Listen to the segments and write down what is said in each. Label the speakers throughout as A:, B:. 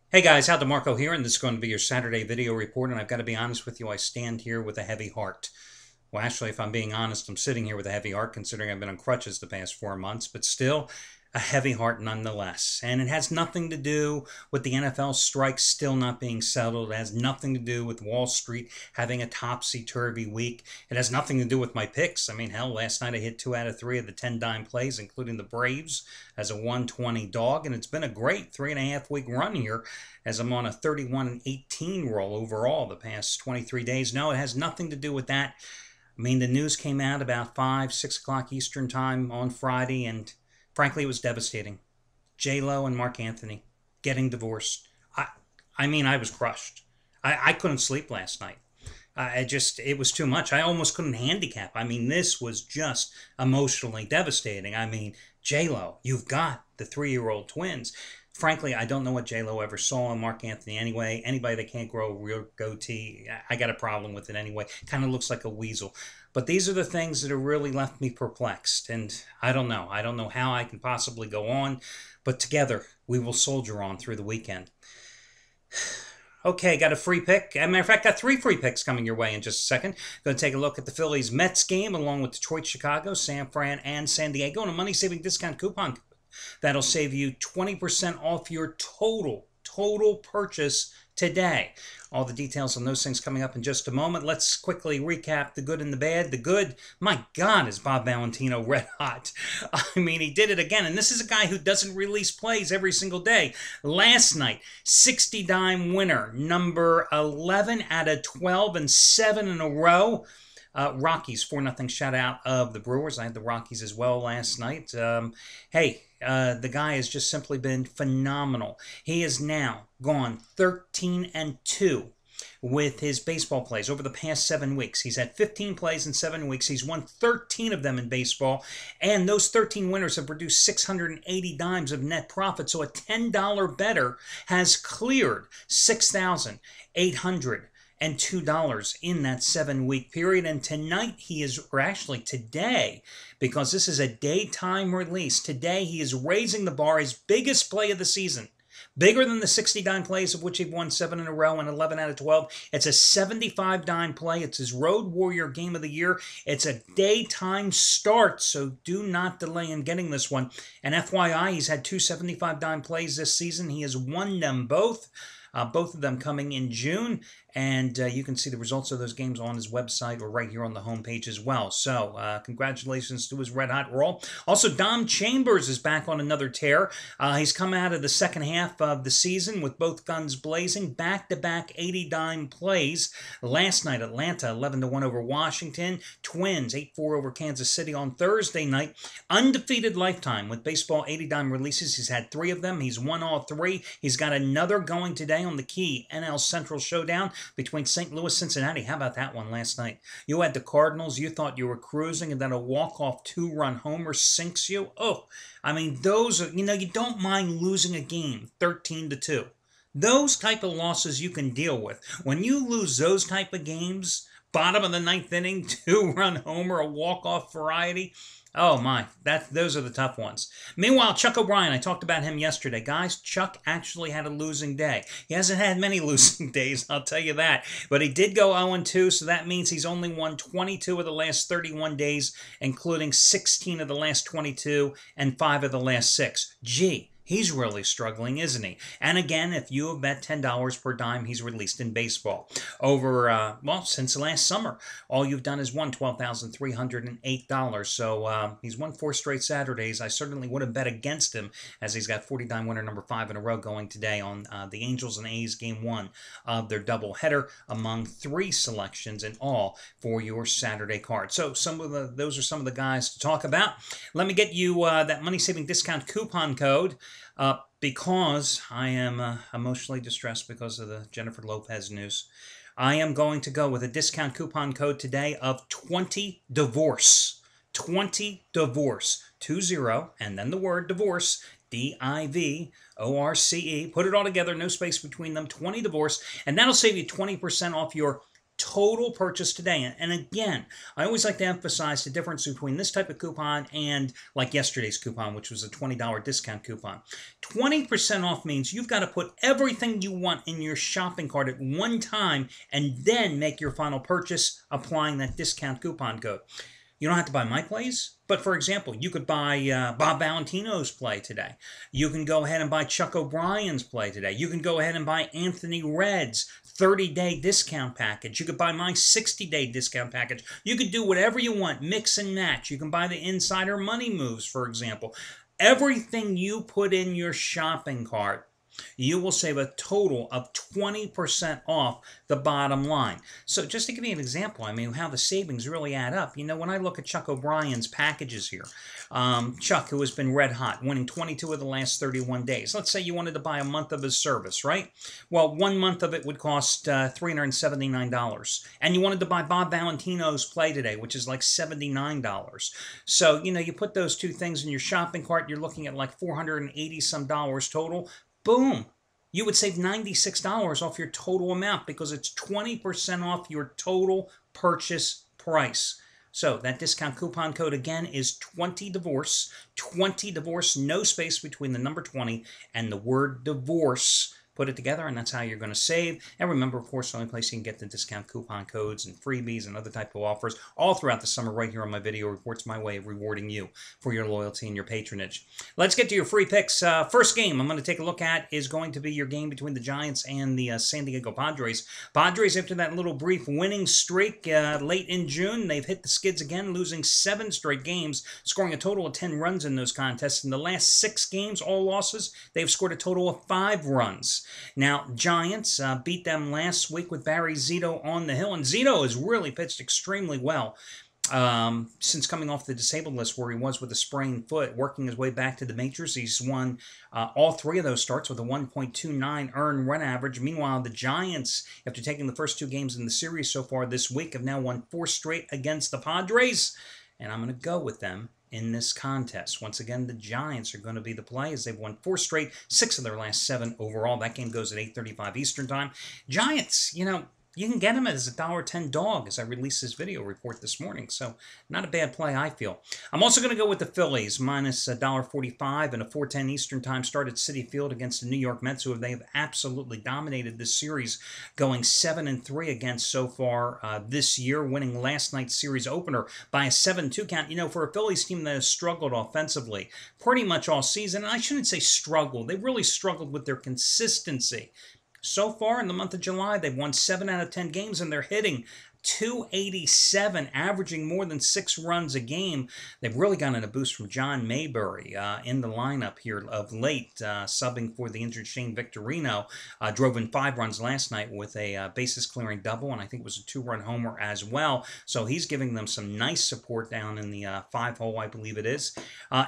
A: Hey guys, Al DeMarco here, and this is going to be your Saturday video report. And I've got to be honest with you, I stand here with a heavy heart. Well, actually, if I'm being honest, I'm sitting here with a heavy heart considering I've been on crutches the past 4 months, but still a heavy heart nonetheless. And it has nothing to do with the NFL strike still not being settled. It has nothing to do with Wall Street having a topsy-turvy week. It has nothing to do with my picks. I mean, hell, last night I hit 2 out of 3 of the 10 dime plays, including the Braves as a 120 dog, and it's been a great 3.5 week run here as I'm on a 31-18 roll overall the past 23 days. No, it has nothing to do with that. I mean, the news came out about 5, 6 o'clock Eastern time on Friday, and frankly, it was devastating. J-Lo and Mark Anthony getting divorced. I was crushed. I couldn't sleep last night. It was too much. I almost couldn't handicap. I mean, this was just emotionally devastating. I mean, J-Lo, you've got the 3-year-old twins. Frankly, I don't know what J-Lo ever saw in Mark Anthony anyway. Anybody that can't grow a real goatee, I got a problem with it anyway. Kind of looks like a weasel. But these are the things that have really left me perplexed. And I don't know. I don't know how I can possibly go on. But together, we will soldier on through the weekend. Okay, got a free pick. As a matter of fact, got 3 free picks coming your way in just a second. Going to take a look at the Phillies-Mets game along with Detroit, Chicago, San Fran, and San Diego, and a money-saving discount coupon that'll save you 20% off your total purchase today. All the details on those things coming up in just a moment. Let's quickly recap the good and the bad. The good, my God, is Bob Valentino red hot. I mean, he did it again. And this is a guy who doesn't release plays every single day. Last night, 60 dime winner, number 11 out of 12 and 7 in a row. Rockies, 4-0 shutout of the Brewers. I had the Rockies as well last night. The guy has just simply been phenomenal. He has now gone 13-2 with his baseball plays over the past 7 weeks. He's had 15 plays in 7 weeks. He's won 13 of them in baseball, and those 13 winners have produced 680 dimes of net profit. So a $10 bettor has cleared $6,802 in that 7-week period. And tonight he is, or actually today, because this is a daytime release, today he is raising the bar, his biggest play of the season. Bigger than the 60 dime plays of which he've won 7 in a row and 11 out of 12. It's a 75 dime play. It's his Road Warrior game of the year. It's a daytime start, so do not delay in getting this one. And FYI, he's had 2 75 dime plays this season. He has won them both. Both of them coming in June, and you can see the results of those games on his website or right here on the homepage as well. So congratulations to his red hot roll. Also, Dom Chambers is back on another tear. He's come out of the second half of the season with both guns blazing, back-to-back 80 dime plays. Last night, Atlanta 11-1 over Washington, Twins 8-4 over Kansas City on Thursday night. Undefeated lifetime with baseball 80 dime releases. He's had 3 of them. He's won all 3. He's got another going today on the key NL Central showdown between St. Louis and Cincinnati. How about that one last night? You had the Cardinals. You thought you were cruising, and then a walk-off 2-run homer sinks you. Oh, I mean, those are, you don't mind losing a game 13-2. Those type of losses you can deal with. When you lose those type of games, bottom of the 9th inning, 2-run homer, a walk-off variety, oh my, those are the tough ones. Meanwhile, Chuck O'Brien, I talked about him yesterday. Guys, Chuck actually had a losing day. He hasn't had many losing days, I'll tell you that. But he did go 0-2, so that means he's only won 22 of the last 31 days, including 16 of the last 22 and 5 of the last 6. Gee. He's really struggling, isn't he? And again, if you have bet $10 per dime he's released in baseball over, since last summer, all you've done is won $12,308. So he's won 4 straight Saturdays. I certainly would have bet against him as he's got 40 dime winner number 5 in a row going today on the Angels and A's game 1 of their doubleheader among 3 selections in all for your Saturday card. So those are some of the guys to talk about. Let me get you that money-saving discount coupon code. Because I am emotionally distressed because of the Jennifer Lopez news. I am going to go with a discount coupon code today of 20DIVORCE. 20DIVORCE. 20, and then the word divorce. DIVORCE. Put it all together, no space between them. 20DIVORCE. And that'll save you 20% off your total purchase today. And again, I always like to emphasize the difference between this type of coupon and like yesterday's coupon, which was a $20 discount coupon. 20% off means you've got to put everything you want in your shopping cart at one time and then make your final purchase applying that discount coupon code. You don't have to buy my plays, but for example, you could buy Bob Valentino's play today. You can go ahead and buy Chuck O'Brien's play today. You can go ahead and buy Anthony Redd's 30-day discount package. You could buy my 60-day discount package. You could do whatever you want, mix and match. You can buy the Insider Money Moves, for example. Everything you put in your shopping cart, you will save a total of 20% off the bottom line. So just to give you an example, I mean, how the savings really add up. You know, when I look at Chuck O'Brien's packages here, Chuck, who has been red hot, winning 22 of the last 31 days. Let's say you wanted to buy a month of his service, right? Well, 1 month of it would cost $379. And you wanted to buy Bob Valentino's play today, which is like $79. So, you know, you put those two things in your shopping cart, you're looking at like $480 some total. Boom! You would save $96 off your total amount because it's 20% off your total purchase price. So that discount coupon code again is 20DIVORCE. 20DIVORCE, no space between the number 20 and the word divorce. Put it together, and that's how you're going to save. And remember, of course, the only place you can get the discount coupon codes and freebies and other type of offers all throughout the summer right here on my video reports, my way of rewarding you for your loyalty and your patronage. Let's get to your free picks. First game I'm going to take a look at is going to be your game between the Giants and the San Diego Padres. Padres, after that little brief winning streak late in June, they've hit the skids again, losing 7 straight games, scoring a total of 10 runs in those contests. In the last 6 games, all losses, they've scored a total of 5 runs. Now, Giants beat them last week with Barry Zito on the hill, and Zito has really pitched extremely well since coming off the disabled list where he was with a sprained foot, working his way back to the majors. He's won all 3 of those starts with a 1.29 earned run average. Meanwhile, the Giants, after taking the first 2 games in the series so far this week, have now won 4 straight against the Padres, and I'm going to go with them in this contest. Once again, the Giants are going to be the play as they've won 4 straight, 6 of their last 7 overall. That game goes at 8:35 Eastern Time. Giants, you know, you can get them as a $1.10 dog as I released this video report this morning. So not a bad play, I feel. I'm also going to go with the Phillies, minus $1.45 and a 4:10 Eastern Time start at Citi Field against the New York Mets, who they have absolutely dominated this series, going 7-3 against so far this year, winning last night's series opener by a 7-2 count. You know, for a Phillies team that has struggled offensively pretty much all season, and I shouldn't say struggled, they've really struggled with their consistency. So far in the month of July, they've won 7 out of 10 games, and they're hitting .287, averaging more than 6 runs a game. They've really gotten a boost from John Mayberry in the lineup here of late, subbing for the injured Shane Victorino. Drove in 5 runs last night with a bases-clearing double, and I think it was a 2-run homer as well. So he's giving them some nice support down in the 5-hole, I believe it is.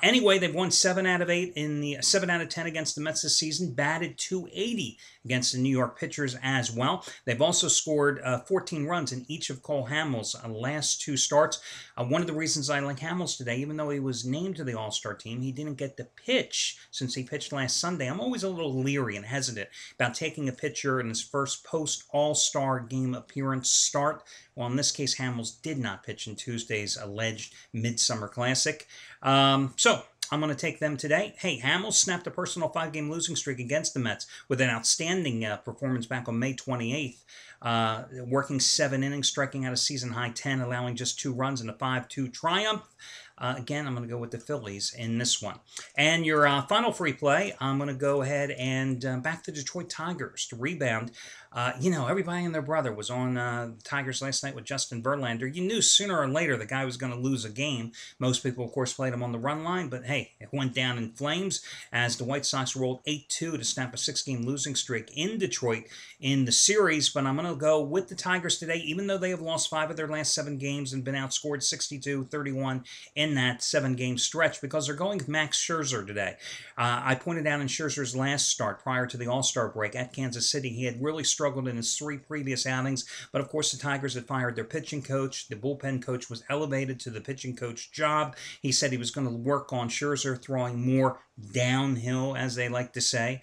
A: Anyway, they've won 7 out of 8 in the 7 out of 10 against the Mets this season, batted .280 against the New York pitchers as well. They've also scored 14 runs in each of Cole Hamels' last 2 starts. One of the reasons I like Hamels today, even though he was named to the All-Star team, he didn't get to pitch since he pitched last Sunday. I'm always a little leery and hesitant about taking a pitcher in his first post-All-Star game appearance start. Well, in this case, Hamels did not pitch in Tuesday's alleged Midsummer Classic. So I'm going to take them today. Hey, Hamels snapped a personal 5-game losing streak against the Mets with an outstanding performance back on May 28th. Working 7 innings, striking out a season-high 10, allowing just 2 runs in a 5-2 triumph. Again, I'm going to go with the Phillies in this one. And your final free play, I'm going to go ahead and back the Detroit Tigers to rebound. You know, everybody and their brother was on the Tigers last night with Justin Verlander. You knew sooner or later the guy was going to lose a game. Most people, of course, played him on the run line, but hey, it went down in flames as the White Sox rolled 8-2 to snap a 6-game losing streak in Detroit in the series. But I'm going to go with the Tigers today, even though they have lost 5 of their last 7 games and been outscored 62-31 in that 7-game stretch, because they're going with Max Scherzer today. I pointed out in Scherzer's last start prior to the All-Star break at Kansas City, he had really struggled in his 3 previous outings, but of course the Tigers had fired their pitching coach. The bullpen coach was elevated to the pitching coach job. He said he was going to work on Scherzer throwing more downhill, as they like to say.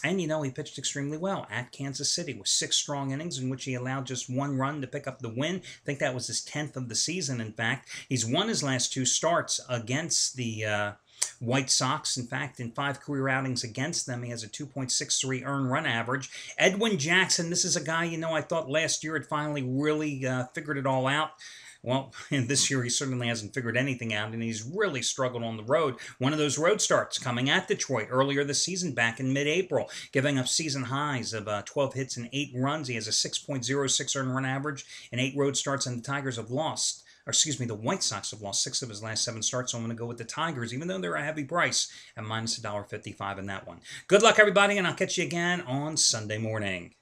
A: And, he pitched extremely well at Kansas City with 6 strong innings in which he allowed just 1 run to pick up the win. I think that was his 10th of the season, in fact. He's won his last 2 starts against the White Sox. In fact, in 5 career outings against them, he has a 2.63 earned run average. Edwin Jackson, this is a guy, I thought last year had finally really figured it all out. Well, this year he certainly hasn't figured anything out, and he's really struggled on the road. One of those road starts coming at Detroit earlier this season, back in mid-April, giving up season highs of 12 hits and 8 runs. He has a 6.06 earned run average in 8 road starts, and the Tigers have lost. The White Sox have lost 6 of his last 7 starts, so I'm going to go with the Tigers, even though they're a heavy price, at minus $1.55 in that one. Good luck, everybody, and I'll catch you again on Sunday morning.